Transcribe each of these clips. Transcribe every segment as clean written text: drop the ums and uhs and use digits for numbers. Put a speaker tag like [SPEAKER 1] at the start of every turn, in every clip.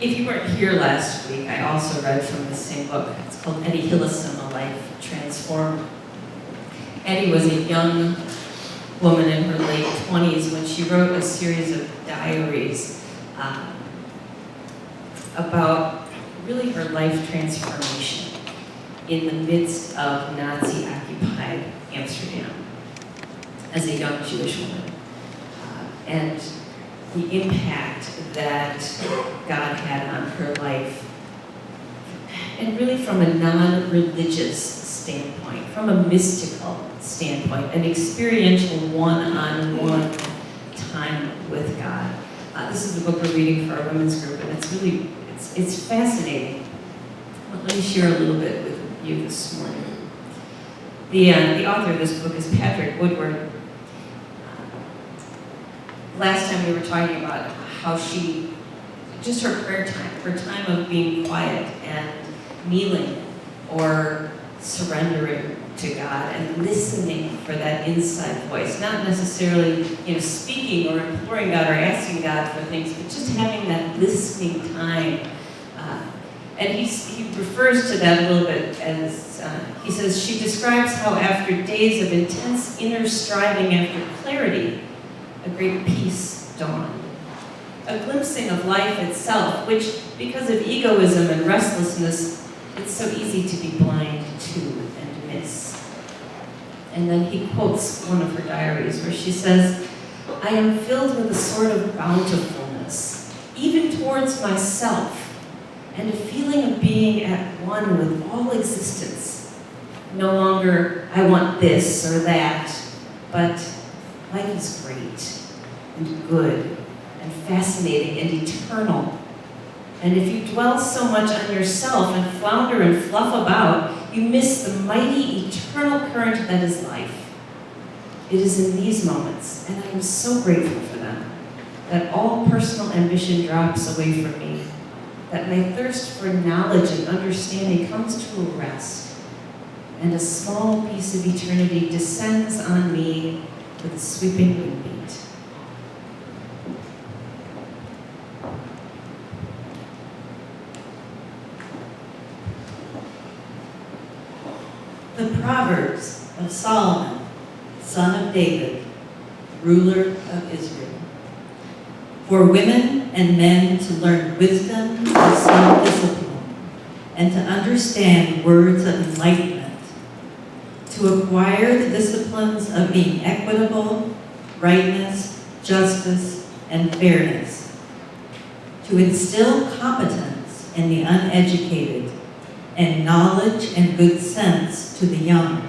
[SPEAKER 1] If you weren't here last week, I also read from the same book. It's called Eddie Hillison, A Life Transformed. Eddie was a young woman in her late 20s when she wrote a series of diaries about really her life transformation in the midst of Nazi-occupied Amsterdam as a young Jewish woman. And the impact that God had on her life, and really from a non-religious standpoint, from a mystical standpoint, an experiential one-on-one time with God. This is the book we're reading for our women's group, and it's fascinating. Let me share a little bit with you this morning. The author of this book is Patrick Woodward. Last time we were talking about how just her prayer time, her time of being quiet and kneeling or surrendering to God and listening for that inside voice, not necessarily speaking or imploring God or asking God for things, but just having that listening time. And he refers to that a little bit as, he says, she describes how after days of intense inner striving after clarity, a great peace dawned. A glimpsing of life itself, which, because of egoism and restlessness, it's so easy to be blind to and miss. And then he quotes one of her diaries where she says, I am filled with a sort of bountifulness, even towards myself, and a feeling of being at one with all existence. No longer, I want this or that, but life is great and good and fascinating and eternal. And if you dwell so much on yourself and flounder and fluff about, you miss the mighty eternal current that is life. It is in these moments, and I am so grateful for them, that all personal ambition drops away from me, that my thirst for knowledge and understanding comes to a rest, and a small piece of eternity descends on me with a sweeping wingbeat. The Proverbs of Solomon, son of David, ruler of Israel. For women and men to learn wisdom and self-discipline, and to understand words of enlightenment, to acquire the disciplines of being equitable, rightness, justice, and fairness, to instill competence in the uneducated, and knowledge and good sense to the young,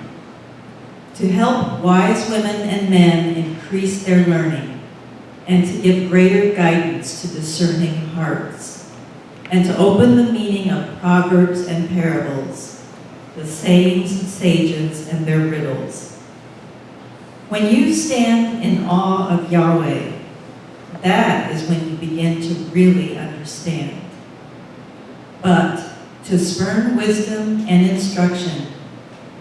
[SPEAKER 1] to help wise women and men increase their learning, and to give greater guidance to discerning hearts, and to open the meaning of proverbs and parables, the sayings of sages and their riddles. When you stand in awe of Yahweh, that is when you begin to really understand. But to spurn wisdom and instruction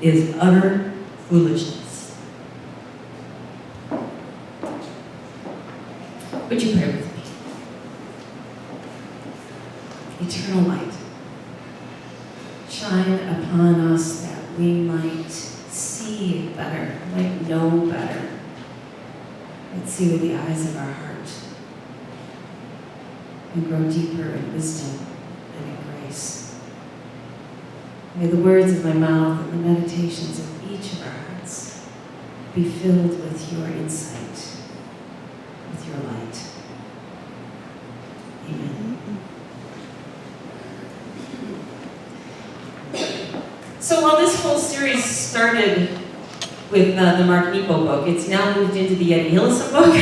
[SPEAKER 1] is utter foolishness. Would you pray with me? Eternal light, shine upon us that we might see better, might know better, might see with the eyes of our heart, and grow deeper in wisdom and in grace. May the words of my mouth and the meditations of each of our hearts be filled with your insight, with your light. Amen. So while this whole series started with the Mark Nepo book, it's now moved into the Eddie Hillison book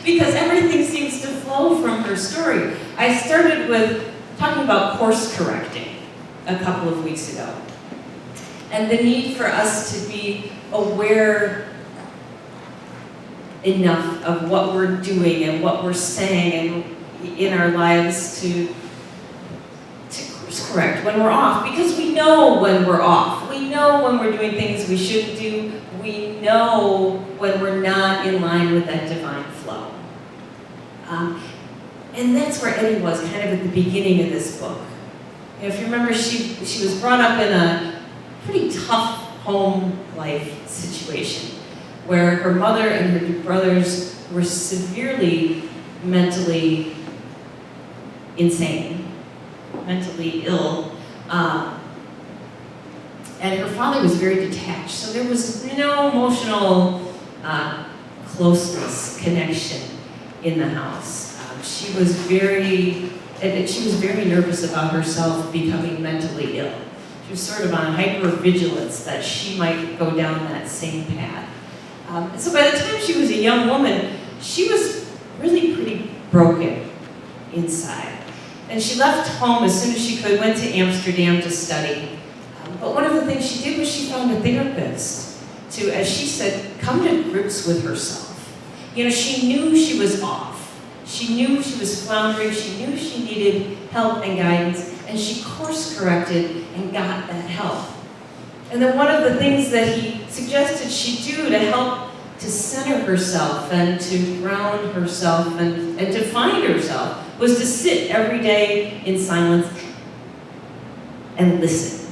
[SPEAKER 1] because everything seems to flow from her story. I started with talking about course correcting a couple of weeks ago, and the need for us to be aware enough of what we're doing and what we're saying and in our lives to course correct when we're off, because we know when we're off. We know when we're doing things we shouldn't do. We know when we're not in line with that divine flow. And And that's where Eddie was kind of at the beginning of this book. If you remember, she was brought up in a pretty tough home life situation where her mother and her two brothers were severely mentally insane, mentally ill, and her father was very detached. So there was no emotional closeness, connection in the house. She was very nervous about herself becoming mentally ill. She was sort of on hypervigilance that she might go down that same path. And so by the time she was a young woman, she was really pretty broken inside. And she left home as soon as she could, went to Amsterdam to study. But one of the things she did was she found a therapist to, as she said, come to grips with herself. You know, she knew she was off. She knew she was floundering. She knew she needed help and guidance. And she course-corrected and got that help. And then one of the things that he suggested she do to help to center herself and to ground herself and to find herself was to sit every day in silence and listen.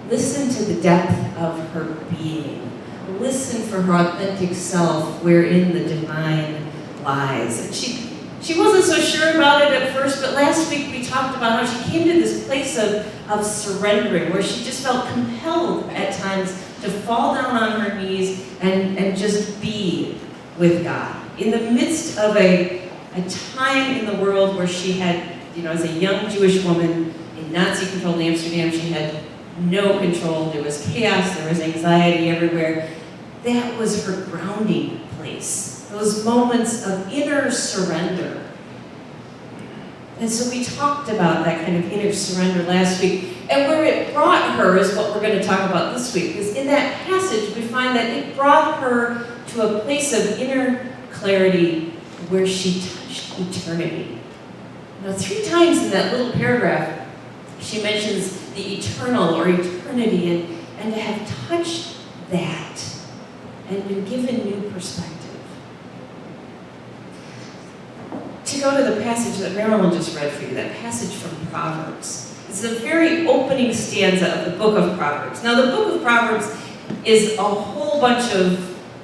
[SPEAKER 1] Listen to the depth of her being. Listen for her authentic self wherein the divine lies. And she wasn't so sure about it at first, but last week we talked about how she came to this place of surrendering, where she just felt compelled at times to fall down on her knees and just be with God. In the midst of a time in the world where she had, as a young Jewish woman in Nazi-controlled Amsterdam, she had no control. There was chaos, there was anxiety everywhere. That was her grounding place. Those moments of inner surrender. And so we talked about that kind of inner surrender last week. And where it brought her is what we're going to talk about this week. Because in that passage, we find that it brought her to a place of inner clarity where she touched eternity. Now, 3 times in that little paragraph, she mentions the eternal or eternity, and to have touched that and been given new perspective. To go to the passage that Marilyn just read for you, that passage from Proverbs. It's the very opening stanza of the book of Proverbs. Now, the book of Proverbs is a whole bunch of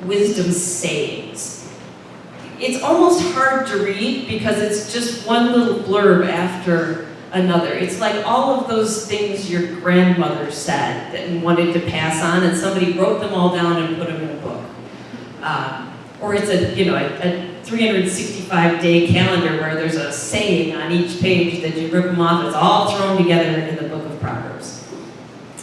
[SPEAKER 1] wisdom sayings. It's almost hard to read because it's just one little blurb after another. It's like all of those things your grandmother said and wanted to pass on, and somebody wrote them all down and put them in a book. Or it's a 365-day calendar where there's a saying on each page that you rip them off. It's all thrown together in the book of Proverbs.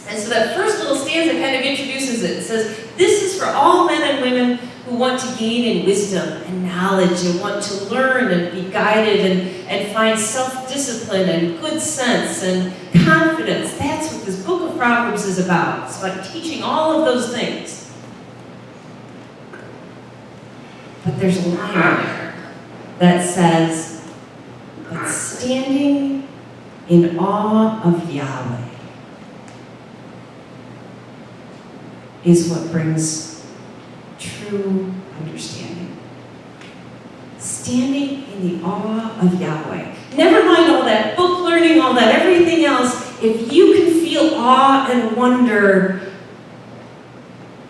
[SPEAKER 1] And so that first little stanza kind of introduces it. It says, this is for all men and women who want to gain in wisdom and knowledge and want to learn and be guided and find self-discipline and good sense and confidence. That's what this book of Proverbs is about. It's about teaching all of those things. But there's a line in there that says, but standing in awe of Yahweh is what brings true understanding. Standing in the awe of Yahweh. Never mind all that book learning, all that, everything else. If you can feel awe and wonder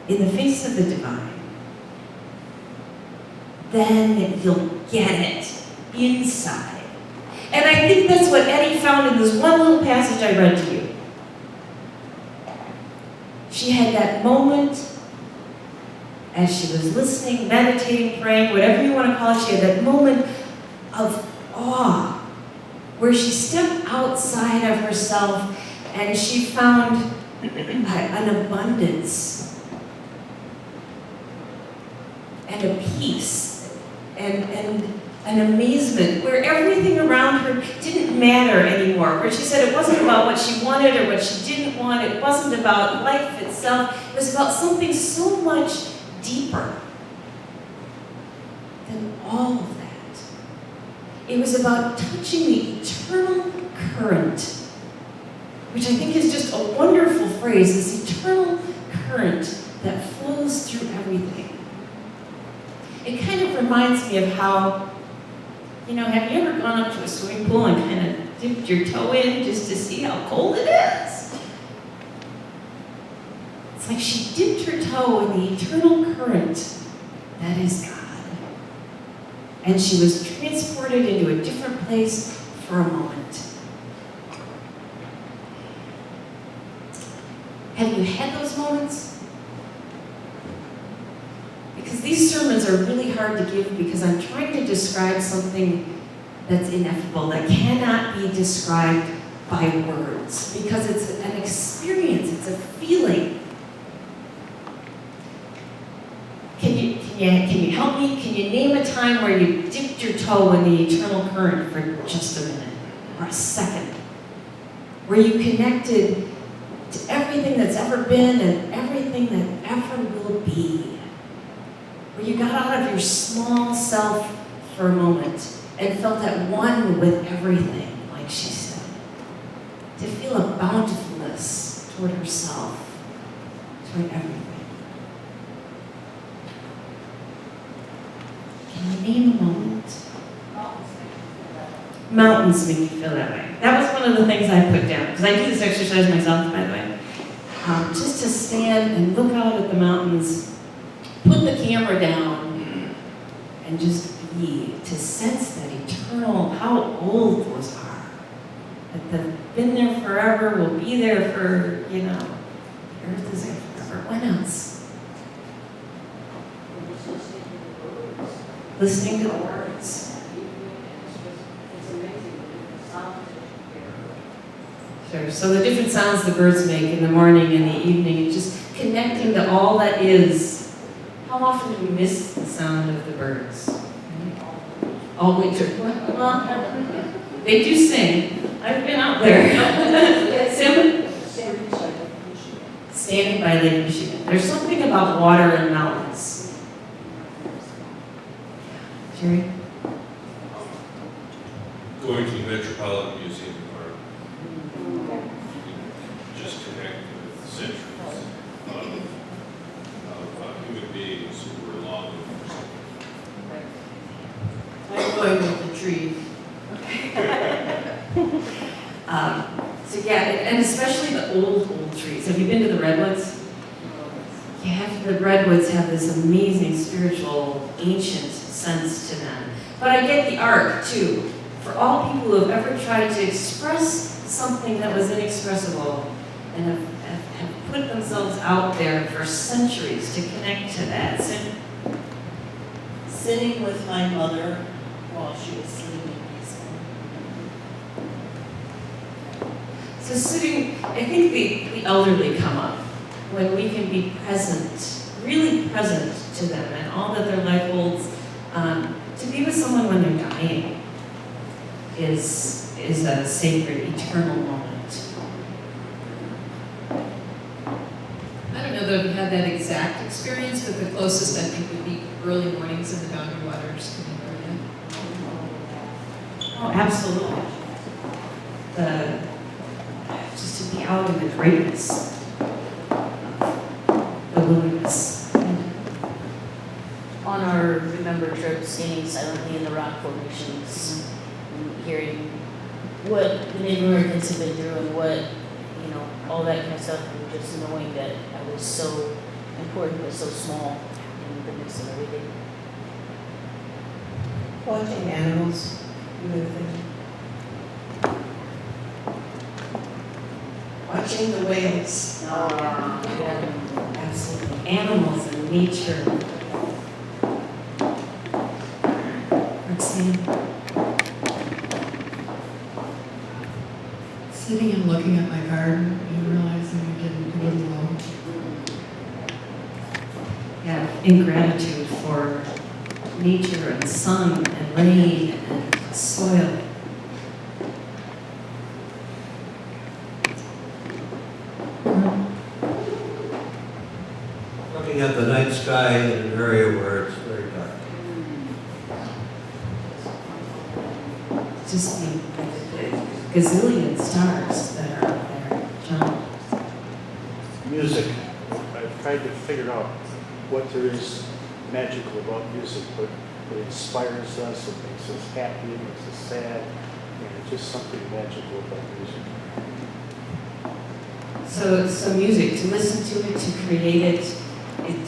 [SPEAKER 1] in the face of the divine, then you'll get it inside. And I think that's what Eddie found in this one little passage I read to you. She had that moment as she was listening, meditating, praying, whatever you want to call it. She had that moment of awe where she stepped outside of herself and she found an abundance and a peace and an amazement where everything around her didn't matter anymore. Where she said it wasn't about what she wanted or what she didn't want. It wasn't about life itself. It was about something so much deeper than all of that. It was about touching the eternal current, which I think is just a wonderful phrase, this eternal current that flows through everything. It kind of reminds me of how You know, have you ever gone up to a swimming pool and kind of dipped your toe in just to see how cold it is? It's like she dipped her toe in the eternal current that is God. And she was transported into a different place for a moment. Have you had those moments? Because these sermons are really hard to give because I'm trying to describe something that's ineffable, that cannot be described by words. Because it's an experience, it's a feeling. Can you help me? Can you name a time where you dipped your toe in the eternal current for just a minute or a second? Where you connected to everything that's ever been and everything that ever will be. Where you got out of your small self for a moment and felt at one with everything, like she said. To feel a bountifulness toward herself, toward everything. Can you name a moment? Mountains make you feel that way. That was one of the things I put down, because I do this exercise myself, by the way. Just to stand and look out at the mountains, put the camera down, and just be, to sense that eternal, how old those are. That they've been there forever, will be there for, the earth is there forever. When else? Listening to the words. Sure. So the different sounds the birds make in the morning and the evening, and just connecting to all that is. How often do we miss the sound of the birds? All winter. Well, they do sing. I've been out there. Standing by Lake Michigan. There's something about water and mountains. Jerry?
[SPEAKER 2] Going to the Metropolitan Museum or just connect with centuries of human beings who were long
[SPEAKER 1] I'm going with the trees. So yeah, and especially the old trees. Have you been to the redwoods? Yeah, the redwoods have this amazing spiritual, ancient sense to them. But I get the art too. For all people who have ever tried to express something that was inexpressible and have put themselves out there for centuries to connect to that.
[SPEAKER 3] Sitting with my mother while she was sleeping.
[SPEAKER 1] So sitting, I think the elderly come up when we can be present, really present to them and all that their life holds. To be with someone when they're dying is a sacred, eternal moment.
[SPEAKER 4] I don't know that I've had that exact experience, but the closest I think would be early mornings in the Boundary Waters community.
[SPEAKER 1] Oh, absolutely. Just to be out in the greatness of the wilderness.
[SPEAKER 3] On our Remember trip, standing silently in the rock formations, and hearing what the Native Americans have been through and what, all that kind of stuff, and just knowing that I was so important but so small in the midst of everything.
[SPEAKER 5] Watching animals moving. Watching the whales.
[SPEAKER 3] Oh, yeah.
[SPEAKER 1] Absolutely. Animals and nature. Racine.
[SPEAKER 6] Sitting and looking at my garden and realizing I didn't do it alone.
[SPEAKER 1] Yeah, in gratitude for nature and sun and rain and soil.
[SPEAKER 7] Looking at the night sky in an area where it's very dark.
[SPEAKER 1] Just the gazillion stars that are out there, John.
[SPEAKER 7] Music.
[SPEAKER 8] I've tried to figure out what there is magical about music, but It inspires us, it makes us happy, it makes us sad, and it's just something magical about music.
[SPEAKER 1] So music, to listen to it, to create it, it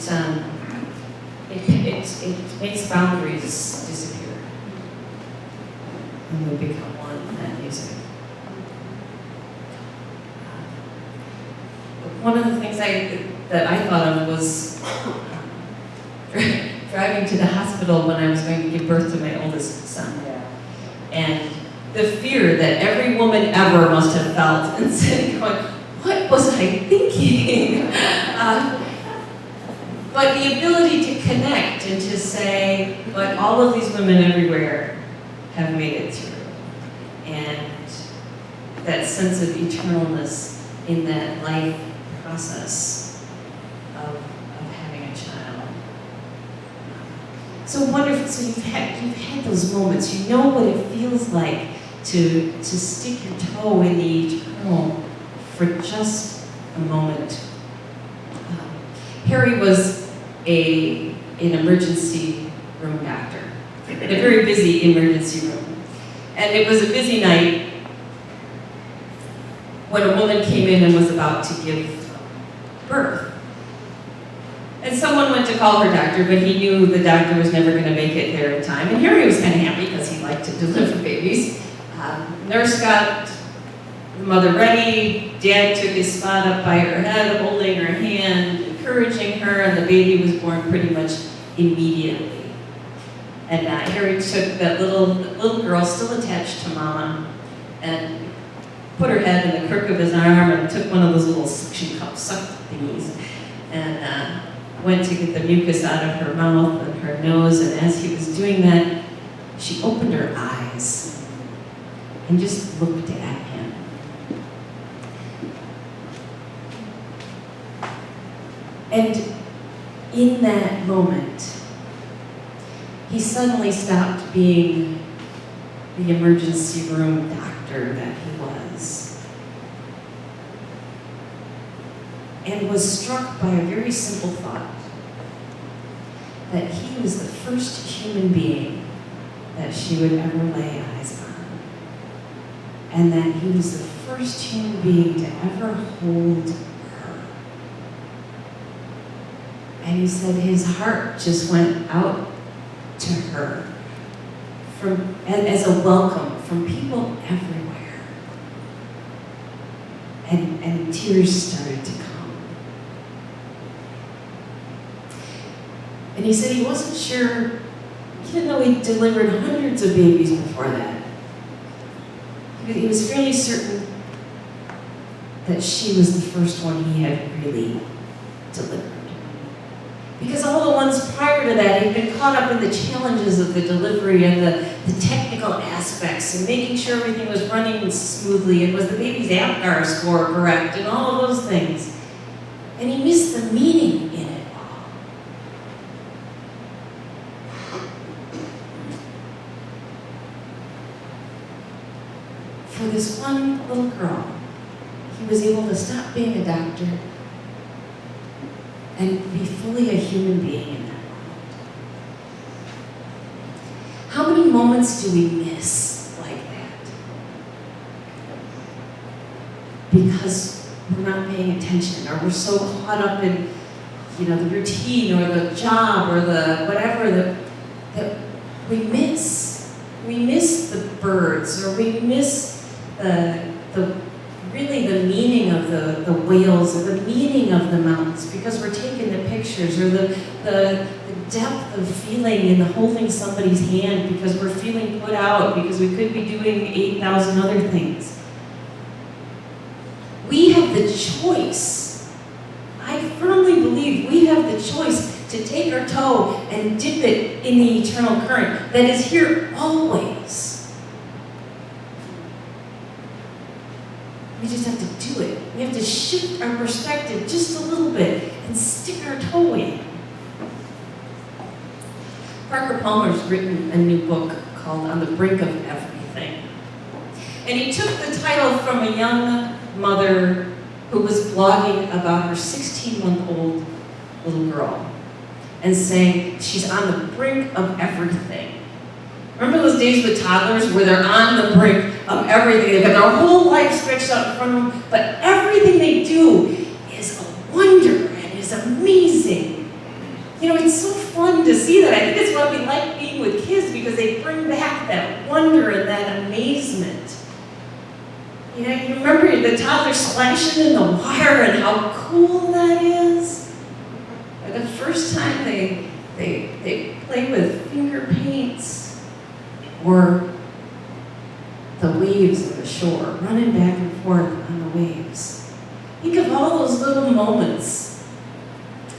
[SPEAKER 1] makes boundaries disappear. And we become one in that music. One of the things that I thought of was driving to the hospital when I was going to give birth to my oldest son. And the fear that every woman ever must have felt, and sitting going, what was I thinking? But the ability to connect and to say, but all of these women everywhere have made it through. And that sense of eternalness in that life process of having a child. So wonderful, so you've had those moments, you know what it feels like to stick your toe in the eternal for just a moment. Harry was an emergency room doctor, in a very busy emergency room. And it was a busy night when a woman came in and was about to give birth. And someone went to call her doctor, but he knew the doctor was never going to make it there in time. And Harry was kind of happy because he liked to deliver babies. Nurse got the mother ready. Dad took his spot up by her head, holding her hand, encouraging her, and the baby was born pretty much immediately. And Harry took that little girl still attached to Mama and put her head in the crook of his arm and took one of those little suction cup suck thingies and went to get the mucus out of her mouth and her nose. And as he was doing that, she opened her eyes and just looked at him. And in that moment, he suddenly stopped being the emergency room doctor that he was, and was struck by a very simple thought, that he was the first human being that she would ever lay eyes on, and that he was the first human being to ever hold her. And he said his heart just went out to her as a welcome from people everywhere. And tears started to come. And he said he wasn't sure, even though he delivered hundreds of babies before that, he was fairly certain that she was the first one he had really delivered. Because all the ones prior to that, he'd been caught up in the challenges of the delivery and the technical aspects and making sure everything was running smoothly and was the baby's APGAR score correct and all of those things. And he missed the meaning in it all. For this one little girl, he was able to stop being a doctor and be fully a human being in that moment. How many moments do we miss like that? Because we're not paying attention, or we're so caught up in, the routine or the job or the whatever that we miss. We miss the birds, or we miss the meaning of the whales, or the meaning of the mountains, because we're taking the pictures, or the depth of feeling in holding somebody's hand because we're feeling put out because we could be doing 8,000 other things. We have the choice. I firmly believe we have the choice to take our toe and dip it in the eternal current that is here always. We just have to do it. We have to shift our perspective just a little bit and stick our toe in. Parker Palmer's written a new book called On the Brink of Everything. And he took the title from a young mother who was blogging about her 16-month-old little girl. and saying she's on the brink of everything. Remember those days with toddlers where they're on the brink of everything? They've got their whole life stretched out in front of them, but everything they do is a wonder and is amazing. You know, it's so fun to see that. I think it's why we like being with kids, because they bring back that wonder and that amazement. You know, you remember the toddler splashing in the water and how cool that is? Or the first time they play with finger paints, or the waves of the shore, running back and forth on the waves. Think of all those little moments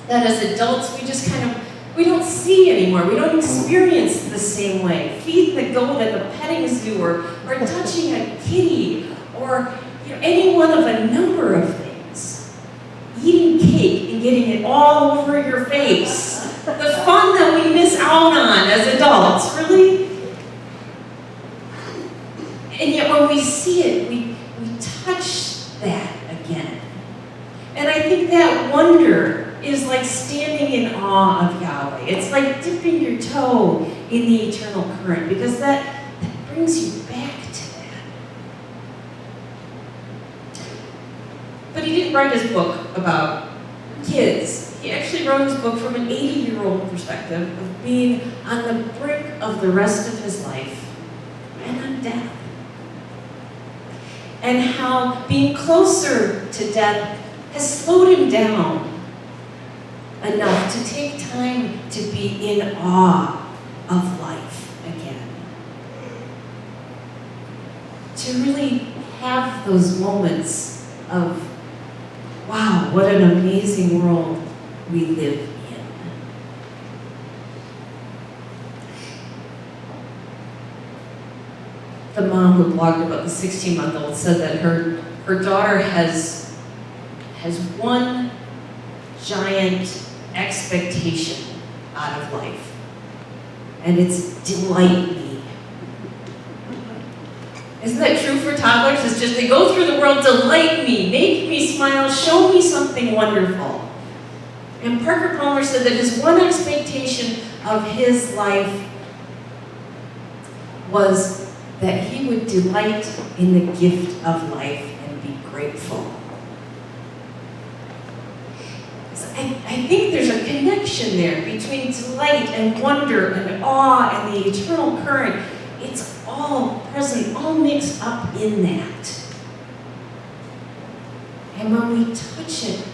[SPEAKER 1] that as adults we don't see anymore. We don't experience the same way. Feeding the goat at the petting zoo, or touching a kitty, or any one of a number of things. Eating cake and getting it all over your face. The fun that we miss out on as adults, really. And yet when we see it, we touch that again. And I think that wonder is like standing in awe of Yahweh. It's like dipping your toe in the eternal current, because that brings you back to that. But he didn't write his book about kids. He actually wrote his book from an 80-year-old perspective of being on the brink of the rest of his life and on death. And how being closer to death has slowed him down enough to take time to be in awe of life again. To really have those moments of, wow, what an amazing world we live in. The mom who blogged about the 16-month-old said that her daughter has one giant expectation out of life, and it's delight me. Isn't that true for toddlers? It's just they go through the world, delight me, make me smile, show me something wonderful. And Parker Palmer said that his one expectation of his life was that he would delight in the gift of life and be grateful. So I think there's a connection there between delight and wonder and awe and the eternal current. It's all present, all mixed up in that. And when we touch it,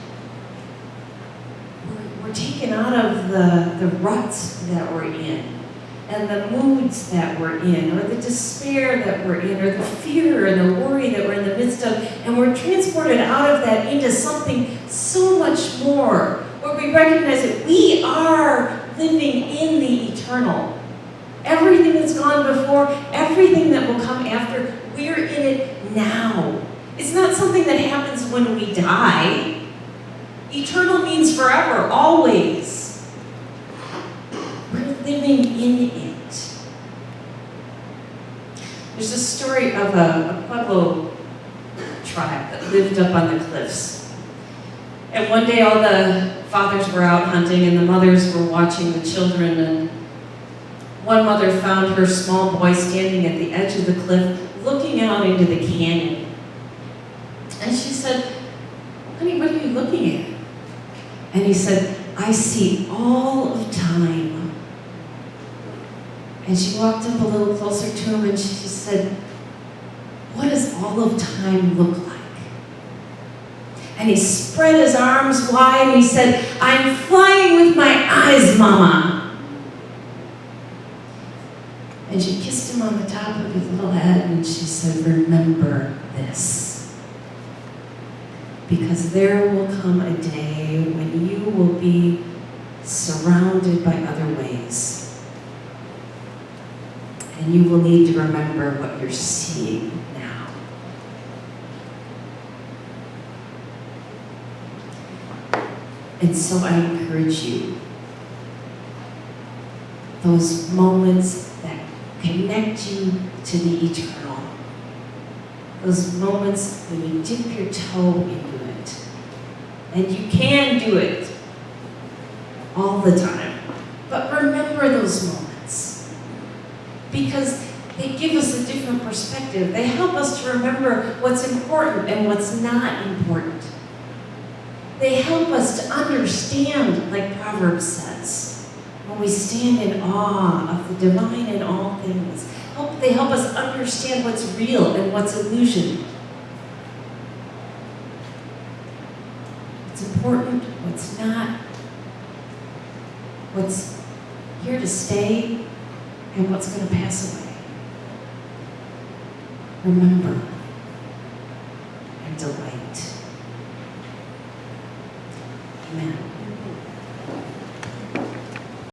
[SPEAKER 1] we're taken out of the ruts that we're in, and the moods that we're in, or the despair that we're in, or the fear and the worry that we're in the midst of, and we're transported out of that into something so much more, where we recognize that we are living in the eternal. Everything that's gone before, everything that will come after, we're in it now. It's not something that happens when we die. Eternal means forever, always. We're living in it. There's a story of a Pueblo tribe that lived up on the cliffs. And one day all the fathers were out hunting and the mothers were watching the children, and one mother found her small boy standing at the edge of the cliff looking out into the canyon. And she said, "Honey, what are you looking at?" And he said, "I see all of time." And she walked up a little closer to him and she said, "What does all of time look like?" And he spread his arms wide and he said, "I'm flying with my eyes, Mama." And she kissed him on the top of his little head and she said, "Remember this. Because there will come a day when you will be surrounded by other ways. And you will need to remember what you're seeing now." And so I encourage you, those moments that connect you to the eternal, those moments when you dip your toe into it, and you can do it all the time. those moments because they give us a different perspective. They help us to remember what's important and what's not important. They help us to understand, like Proverbs says, when we stand in awe of the divine in all things. They help us understand what's real and what's illusion. What's important, what's not, what's here to stay, and what's going to pass away. Remember and delight.